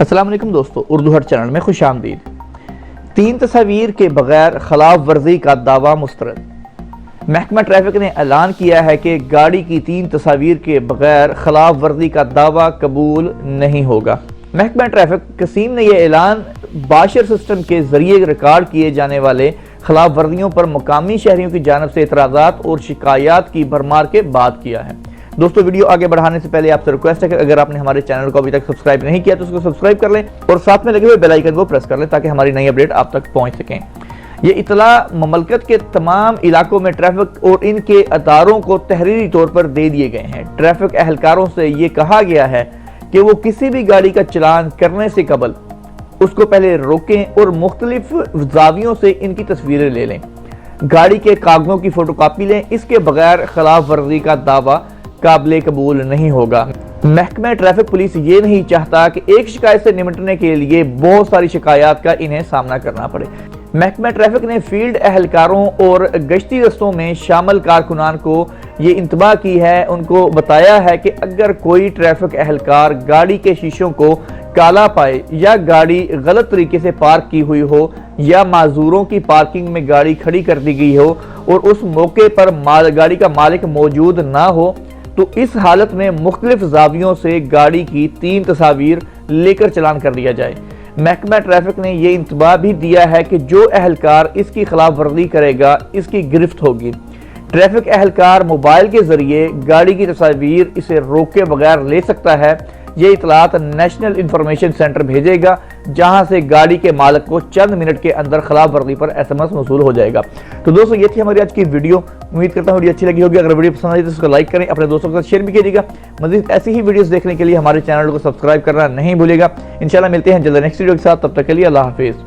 السلام علیکم دوستو، اردو ہٹ چینل میں خوش آمدید۔ 3 تصاویر کے بغیر خلاف ورزی کا دعویٰ مسترد۔ محکمہ ٹریفک نے اعلان کیا ہے کہ گاڑی کی 3 تصاویر کے بغیر خلاف ورزی کا دعویٰ قبول نہیں ہوگا۔ محکمہ ٹریفک قسیم نے یہ اعلان باشر سسٹم کے ذریعے ریکارڈ کیے جانے والے خلاف ورزیوں پر مقامی شہریوں کی جانب سے اعتراضات اور شکایات کی بھرمار کے بعد کیا ہے۔ دوستو، ویڈیو آگے بڑھانے سے پہلے آپ سے ریکویسٹ ہے کہ اگر آپ نے ہمارے چینل کو ابھی تک سبسکرائب نہیں کیا تو اس کو سبسکرائب کر لیں اور ساتھ میں لگے ہوئے بیل آئیکن کو پریس کر لیں تاکہ ہماری نئی اپڈیٹ آپ تک پہنچ سکیں۔ یہ اطلاع مملکت کے تمام علاقوں میں ٹریفک اور ان کے اداروں کو تحریری طور پر دے دیے گئے ہیں۔ ٹریفک اہلکاروں سے یہ کہا گیا ہے کہ وہ کسی بھی گاڑی کا چلان کرنے سے قبل اس کو پہلے روکیں اور مختلف زاویوں سے ان کی تصویریں لے لیں۔ گاڑی کے کاغذوں کی فوٹو کاپی لیں، اس کے بغیر خلاف ورزی کا دعویٰ قابل قبول نہیں ہوگا۔ محکمہ ٹریفک پولیس یہ نہیں چاہتا کہ ایک شکایت سے نمٹنے کے لیے بہت ساری شکایات کا انہیں سامنا کرنا پڑے۔ محکمہ ٹریفک نے فیلڈ اہلکاروں اور گشتی دستوں میں شامل کارکنان کو یہ انتباہ کی ہے، ان کو بتایا ہے کہ اگر کوئی ٹریفک اہلکار گاڑی کے شیشوں کو کالا پائے یا گاڑی غلط طریقے سے پارک کی ہوئی ہو یا معذوروں کی پارکنگ میں گاڑی کھڑی کر دی گئی ہو اور اس موقع پر گاڑی کا مالک موجود نہ ہو تو اس حالت میں مختلف زاویوں سے گاڑی کی 3 تصاویر لے کر چلان کر دیا جائے۔ محکمہ ٹریفک نے یہ انتباہ بھی دیا ہے کہ جو اہلکار اس کی خلاف ورزی کرے گا اس کی گرفت ہوگی۔ ٹریفک اہلکار موبائل کے ذریعے گاڑی کی تصاویر اسے روکے بغیر لے سکتا ہے۔ یہ اطلاعات نیشنل انفارمیشن سینٹر بھیجے گا جہاں سے گاڑی کے مالک کو چند منٹ کے اندر خلاف ورزی پر SMS موصول ہو جائے گا۔ تو دوستو، یہ تھی ہماری آج کی ویڈیو۔ امید کرتا ہوں ویڈیو اچھی لگی ہوگی۔ اگر ویڈیو پسند آئی تو اس کو لائک کریں، اپنے دوستوں کے ساتھ شیئر بھی کیجیے گا۔ مزید ایسی ہی ویڈیوز دیکھنے کے لیے ہمارے چینل کو سبسکرائب کرنا نہیں بھولیے گا۔ انشاءاللہ ملتے ہیں جلد نیکسٹ ویڈیو کے ساتھ، تب تک کے لیے اللہ حافظ۔